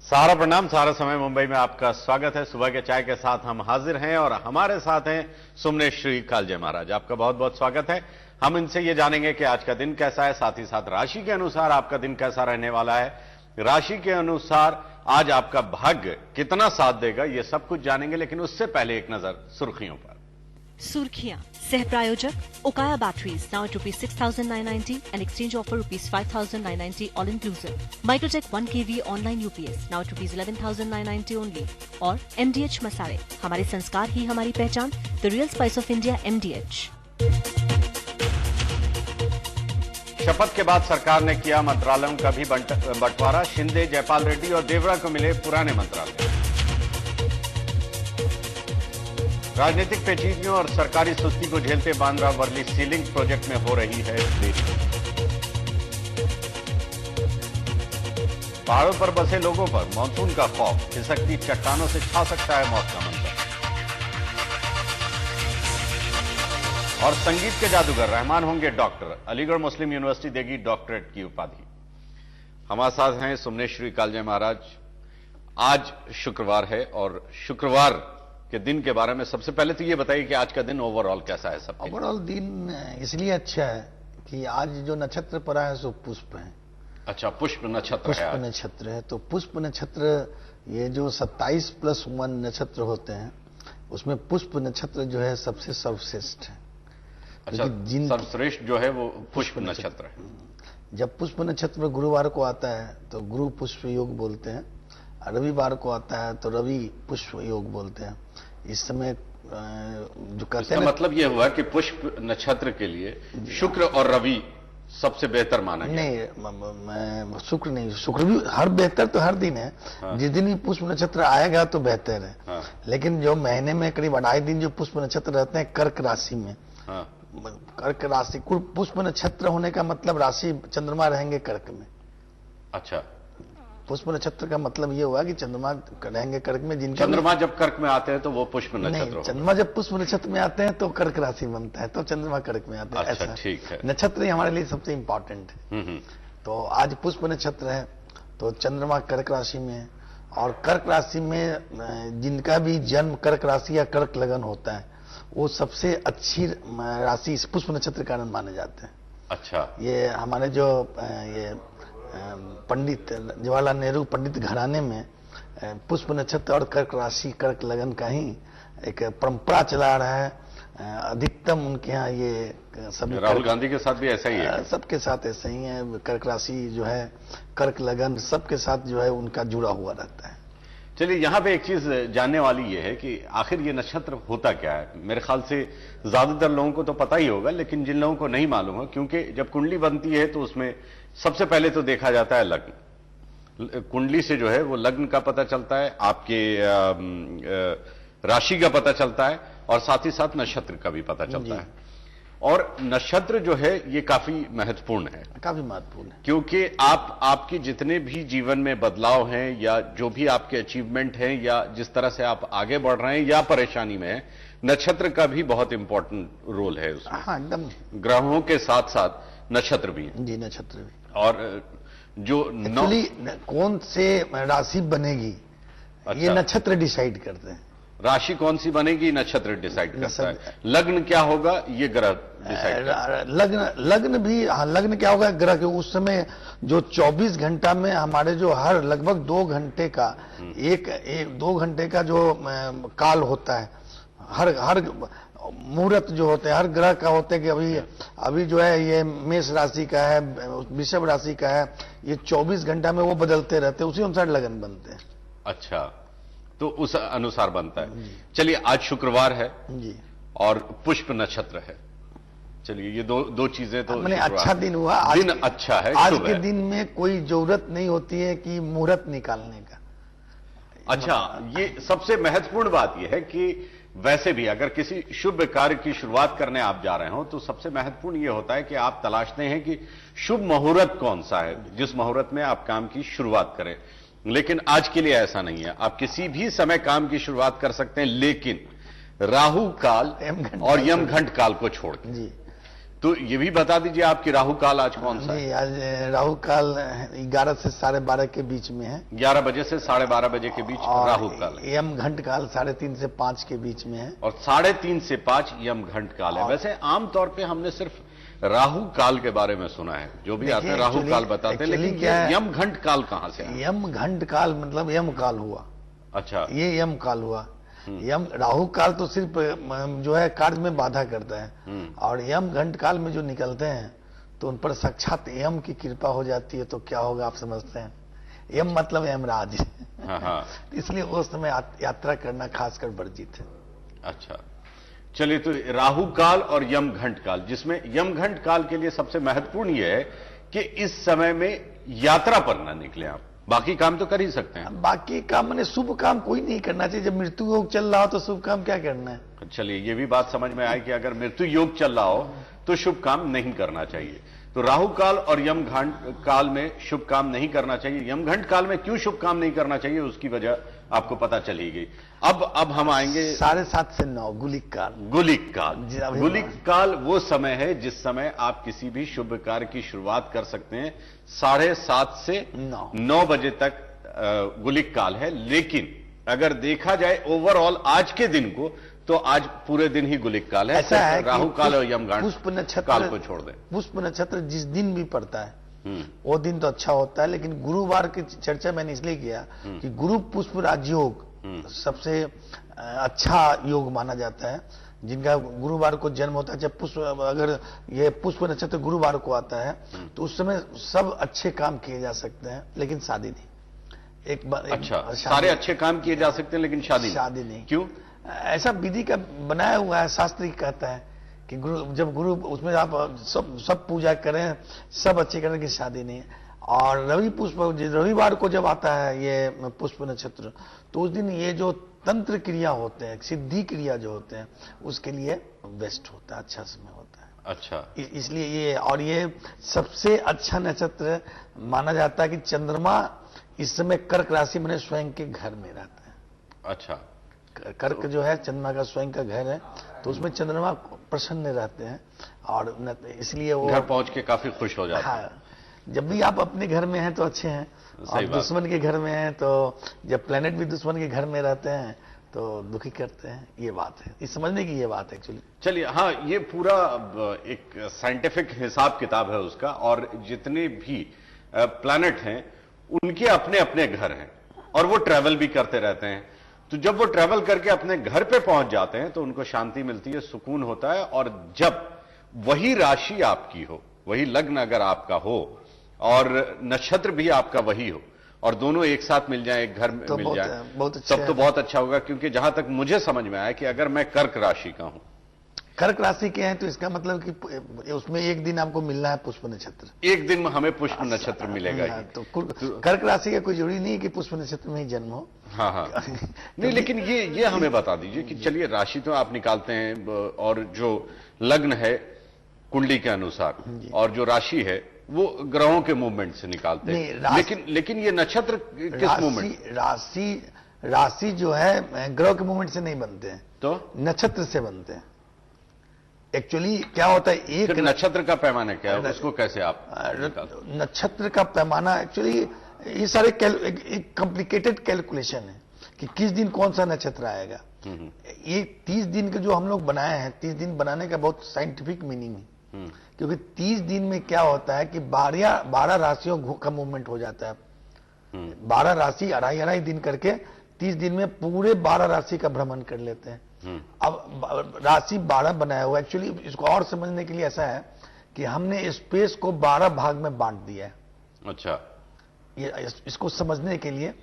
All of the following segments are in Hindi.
सारा प्रणाम। सारा समय मुंबई में आपका स्वागत है। सुबह के चाय के साथ हम हाजिर हैं और हमारे साथ हैं सुमनेश्वरी कालजे महाराज। आपका बहुत बहुत स्वागत है। हम इनसे ये जानेंगे कि आज का दिन कैसा है, साथ ही साथ राशि के अनुसार आपका दिन कैसा रहने वाला है, राशि के अनुसार आज आपका भाग्य कितना साथ देगा, ये सब कुछ जानेंगे। लेकिन उससे पहले एक नजर सुर्खियों पर। सुर्खियां सह प्रायोजक उकाया batteries now at ₹6,990 and exchange offer ₹5,990 all inclusive. Microtech 1 kV online UPS now at ₹11,990 only. और MDH मसाले, हमारे संस्कार ही हमारी पहचान, The Real Spice of India MDH. शपथ के बाद सरकार ने किया मंत्रालयों का भी बंटवारा। शिंदे, जयपाल रेड्डी और देवरा को मिले पुराने मंत्रालय। राजनीतिक पेचीदगियों और सरकारी सुस्ती को झेलते बांद्रा वर्ली सीलिंग प्रोजेक्ट में हो रही है देरी। पहाड़ों पर बसे लोगों पर मानसून का खौफ, खिसकती चट्टानों से छा सकता है मौत का मंजर। और संगीत के जादूगर रहमान होंगे डॉक्टर, अलीगढ़ मुस्लिम यूनिवर्सिटी देगी डॉक्टरेट की उपाधि। हमारे साथ हैं सुमनेश्वरी कालजे महाराज। आज शुक्रवार है और शुक्रवार के दिन के बारे में सबसे पहले तो ये बताइए कि आज का दिन ओवरऑल कैसा है सब? ओवरऑल दिन इसलिए अच्छा है कि आज जो नक्षत्र पड़ा है सो पुष्प है। अच्छा, पुष्प नक्षत्र है। पुष्प नक्षत्र है तो पुष्प नक्षत्र, ये जो 27+1 नक्षत्र होते हैं उसमें पुष्प नक्षत्र जो है सबसे सर्वश्रेष्ठ है। अच्छा, सर्वश्रेष्ठ जो है वो पुष्प नक्षत्र है। जब पुष्प नक्षत्र गुरुवार को आता है तो गुरु पुष्प योग बोलते हैं, रविवार को आता है तो रवि पुष्प योग बोलते हैं। इस समय जो कहते हैं, मतलब यह हुआ कि पुष्प नक्षत्र के लिए शुक्र और रवि सबसे बेहतर माना गया। नहीं, शुक्र नहीं, शुक्र भी हर बेहतर तो हर दिन है। हाँ। जिस दिन भी पुष्प नक्षत्र आएगा तो बेहतर है। हाँ। लेकिन जो महीने में करीब 2.5 दिन जो पुष्प नक्षत्र रहते हैं कर्क राशि में। हाँ। कर्क राशि, पुष्प नक्षत्र होने का मतलब राशि चंद्रमा रहेंगे कर्क में। अच्छा, पुष्प नक्षत्र का मतलब ये हुआ कि चंद्रमा रहेंगे कर्क में। जिनका चंद्रमा जब कर्क में आते हैं तो वो पुष्प नक्षत्र। चंद्रमा जब पुष्प नक्षत्र में आते हैं तो कर्क राशि बनता है, तो चंद्रमा कर्क में आते हैं। अच्छा, ऐसा ठीक है। नक्षत्र ही हमारे लिए सबसे इंपॉर्टेंट है। तो आज पुष्प नक्षत्र है तो चंद्रमा कर्क राशि में है। और कर्क राशि में जिनका भी जन्म कर्क राशि या कर्क लगन होता है वो सबसे अच्छी राशि इस पुष्प नक्षत्र के कारण माने जाते हैं। अच्छा, ये हमारे जो ये पंडित जवाहरलाल नेहरू पंडित घराने में पुष्प नक्षत्र और कर्क राशि कर्क लगन का ही एक परंपरा चला रहा है। अधिकतम उनके यहाँ ये सभी, राहुल गांधी के साथ भी ऐसा ही है। सबके साथ ऐसा ही है। कर्क राशि जो है, कर्क लगन सबके साथ जो है उनका जुड़ा हुआ रहता है। चलिए, यहां पे एक चीज जानने वाली ये है कि आखिर ये नक्षत्र होता क्या है। मेरे ख्याल से ज्यादातर लोगों को तो पता ही होगा, लेकिन जिन लोगों को नहीं मालूम है, क्योंकि जब कुंडली बनती है तो उसमें सबसे पहले तो देखा जाता है लग्न। कुंडली से जो है वो लग्न का पता चलता है, आपके राशि का पता चलता है और साथ ही साथ नक्षत्र का भी पता चलता है। और नक्षत्र जो है ये काफी महत्वपूर्ण है, काफी महत्वपूर्ण है, क्योंकि आपके जितने भी जीवन में बदलाव हैं या जो भी आपके अचीवमेंट हैं या जिस तरह से आप आगे बढ़ रहे हैं या परेशानी में हैं, नक्षत्र का भी बहुत इंपॉर्टेंट रोल है उसमें। हाँ, एकदम। ग्रहों के साथ साथ नक्षत्र भी है। जी, नक्षत्र भी। और जो कौन से राशि बनेगी, अच्छा, ये नक्षत्र डिसाइड करते हैं। राशि कौन सी बनेगी नक्षत्र डिसाइड करता है। लग्न क्या होगा ये ग्रह डिसाइड करता है। लग्न भी, हाँ, लग्न क्या होगा ग्रह के। उस समय जो 24 घंटा में हमारे जो हर लगभग 2 घंटे का एक 2 घंटे का जो काल होता है, हर मुहूर्त जो होते हैं हर ग्रह का होते हैं कि अभी जो है ये मेष राशि का है, वृषभ राशि का है, ये 24 घंटा में वो बदलते रहते हैं, उसी अनुसार लगन बनते हैं। अच्छा, तो उस अनुसार बनता है। चलिए, आज शुक्रवार है जी और पुष्प नक्षत्र है। चलिए, ये दो चीजें तो मैंने अच्छा दिन हुआ। दिन अच्छा है। आज के दिन में कोई जरूरत नहीं होती है कि मुहूर्त निकालने का। अच्छा, ये सबसे महत्वपूर्ण बात यह है कि वैसे भी अगर किसी शुभ कार्य की शुरुआत करने आप जा रहे हो तो सबसे महत्वपूर्ण यह होता है कि आप तलाशते हैं कि शुभ मुहूर्त कौन सा है जिस मुहूर्त में आप काम की शुरुआत करें। लेकिन आज के लिए ऐसा नहीं है, आप किसी भी समय काम की शुरुआत कर सकते हैं, लेकिन राहु काल और यमघंट काल को छोड़ के। तो ये भी बता दीजिए आपकी राहु काल आज कौन सा है? जी, आज राहु काल 11 से 12:30 के बीच में है। 11 बजे से 12:30 बजे के बीच राहु काल है। यम घंट काल 3:30 से 5 के बीच में है। और 3:30 से 5 यम घंट काल है। वैसे आमतौर पे हमने सिर्फ राहु काल के बारे में सुना है, जो भी आते हैं राहु काल बताते हैं, लेकिन क्या है, यम घंट काल कहां से है? यम घंट काल मतलब यम काल हुआ। अच्छा, ये यम काल हुआ। यम राहु काल तो सिर्फ जो है कार्य में बाधा करता है, और यम घंट काल में जो निकलते हैं तो उन पर साक्षात यम की कृपा हो जाती है। तो क्या होगा आप समझते हैं? यम मतलब यमराज। हाँ। इसलिए उस समय यात्रा करना खासकर वर्जित है। अच्छा, चलिए, तो राहु काल और यम घंट काल, जिसमें यम घंट काल के लिए सबसे महत्वपूर्ण यह है कि इस समय में यात्रा पर ना निकले आप, बाकी काम तो कर ही सकते हैं। बाकी काम मैंने शुभ काम कोई नहीं करना चाहिए। जब मृत्यु योग चल रहा हो तो शुभ काम क्या करना है? चलिए, ये भी बात समझ में आई कि अगर मृत्यु योग चल रहा हो तो शुभ काम नहीं करना चाहिए। तो राहु काल और यम घंट काल में शुभ काम नहीं करना चाहिए। यम घंट काल में क्यों शुभ काम नहीं करना चाहिए, उसकी वजह आपको पता चली गई। अब हम आएंगे 7:30 से 9 गुलिक काल। गुलिक काल। गुलिक काल वो समय है जिस समय आप किसी भी शुभ कार्य की शुरुआत कर सकते हैं। 7:30 से 9 बजे तक गुलिक काल है। लेकिन अगर देखा जाए ओवरऑल आज के दिन को, तो आज पूरे दिन ही गुलिक काल है। ऐसा है राहु काल और यम घंट पुष्प नक्षत्र काल को छोड़ दें। पुष्प नक्षत्र जिस दिन भी पड़ता है वो दिन तो अच्छा होता है, लेकिन गुरुवार की चर्चा मैंने इसलिए किया कि गुरु पुष्प राजयोग सबसे अच्छा योग माना जाता है। जिनका गुरुवार को जन्म होता है, जब पुष्प अगर ये पुष्प नक्षत्र गुरुवार को आता है तो उस समय सब अच्छे काम किए जा सकते हैं, लेकिन शादी नहीं। एक बार अच्छा, सारे अच्छे काम किए जा सकते हैं लेकिन शादी नहीं। क्यों? ऐसा विधि का बनाया हुआ है, शास्त्र कहता है कि जब गुरु उसमें आप सब पूजा करें, सब अच्छे करें, कि शादी नहीं है। और रविवार को जब आता है ये पुष्प नक्षत्र, तो उस दिन ये जो तंत्र क्रिया होते हैं, सिद्धि क्रिया जो होते हैं, उसके लिए बेस्ट होता है, अच्छा समय होता है। अच्छा, इसलिए ये, और ये सबसे अच्छा नक्षत्र माना जाता है कि चंद्रमा इस समय कर्क राशि में स्वयं के घर में रहता है। अच्छा, कर्क जो है चंद्रमा का स्वयं का घर है, तो उसमें चंद्रमा प्रसन्न रहते हैं, और इसलिए वो घर पहुंच के काफी खुश हो जाते हैं। हाँ, जब भी आप अपने घर में हैं तो अच्छे हैं, और दुश्मन के घर में हैं तो, जब प्लेनेट भी दुश्मन के घर में रहते हैं तो दुखी करते हैं। ये बात है, इस समझने की ये बात है एक्चुअली। चलिए, हाँ, ये पूरा एक साइंटिफिक हिसाब किताब है उसका, और जितने भी प्लैनेट हैं उनके अपने अपने घर हैं, और वो ट्रैवल भी करते रहते हैं। तो जब वो ट्रैवल करके अपने घर पे पहुंच जाते हैं तो उनको शांति मिलती है, सुकून होता है। और जब वही राशि आपकी हो, वही लग्न अगर आपका हो, और नक्षत्र भी आपका वही हो, और दोनों एक साथ मिल जाए, एक घर में तो मिल जाए, तब तो बहुत अच्छा होगा। क्योंकि जहां तक मुझे समझ में आया कि अगर मैं कर्क राशि का हूं, कर्क राशि के हैं, तो इसका मतलब कि उसमें एक दिन आपको मिलना है पुष्प नक्षत्र, एक दिन में हमें पुष्प नक्षत्र मिलेगा ही। तो कर्क राशि का कोई जरूरी नहीं कि पुष्प नक्षत्र में ही जन्म हो। हाँ, नहीं, लेकिन ये हमें बता दीजिए कि चलिए, राशि तो आप निकालते हैं, और जो लग्न है कुंडली के अनुसार, और जो राशि है वो ग्रहों के मूवमेंट से निकालते हैं, लेकिन ये नक्षत्र किस मूवमेंट? राशि जो है ग्रह के मूवमेंट से नहीं बनते हैं, तो नक्षत्र से बनते हैं। एक्चुअली क्या होता है, एक नक्षत्र का पैमाना क्या है, उसको कैसे आप? नक्षत्र का पैमाना एक्चुअली ये सारे एक कॉम्प्लिकेटेड कैलकुलेशन है कि किस दिन कौन सा नक्षत्र आएगा। ये 30 दिन के जो हम लोग बनाए हैं, 30 दिन बनाने का बहुत साइंटिफिक मीनिंग है। क्योंकि 30 दिन में क्या होता है कि 12 राशियों का मूवमेंट हो जाता है। 12 राशि अढ़ाई दिन करके 30 दिन में पूरे 12 राशि का भ्रमण कर लेते हैं। अब राशि 12 बनाया हुआ, एक्चुअली इसको और समझने के लिए ऐसा है कि हमने स्पेस को 12 भाग में बांट दिया है। अच्छा, ये इसको समझने के लिए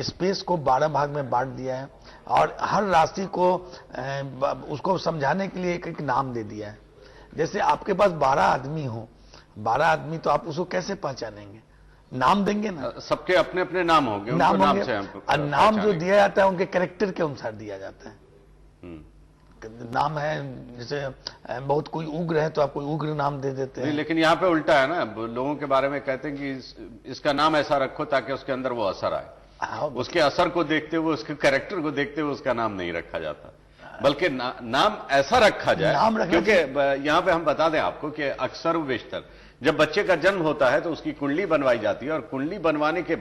स्पेस को 12 भाग में बांट दिया है, और हर राशि को उसको समझाने के लिए एक नाम दे दिया है। जैसे आपके पास 12 आदमी हो, 12 आदमी, तो आप उसको कैसे पहचानेंगे? नाम देंगे ना, सबके अपने अपने नाम होंगे, नाम होंगे, और नाम जो दिया जाता है उनके कैरेक्टर के अनुसार दिया जाता है। नाम है, जैसे बहुत कोई उग्र है तो आप कोई उग्र नाम दे देते हैं। लेकिन यहाँ पे उल्टा है ना, लोगों के बारे में कहते हैं कि इसका नाम ऐसा रखो ताकि उसके अंदर वो असर आए। उसके असर को देखते हुए, उसके कैरेक्टर को देखते हुए उसका नाम नहीं रखा जाता। बल्कि नाम ऐसा रखा जाए, नाम रखना क्योंकि यहां पे हम बता दें आपको कि अक्सर व बेशतर जब बच्चे का जन्म होता है तो उसकी कुंडली बनवाई जाती है और कुंडली बनवाने के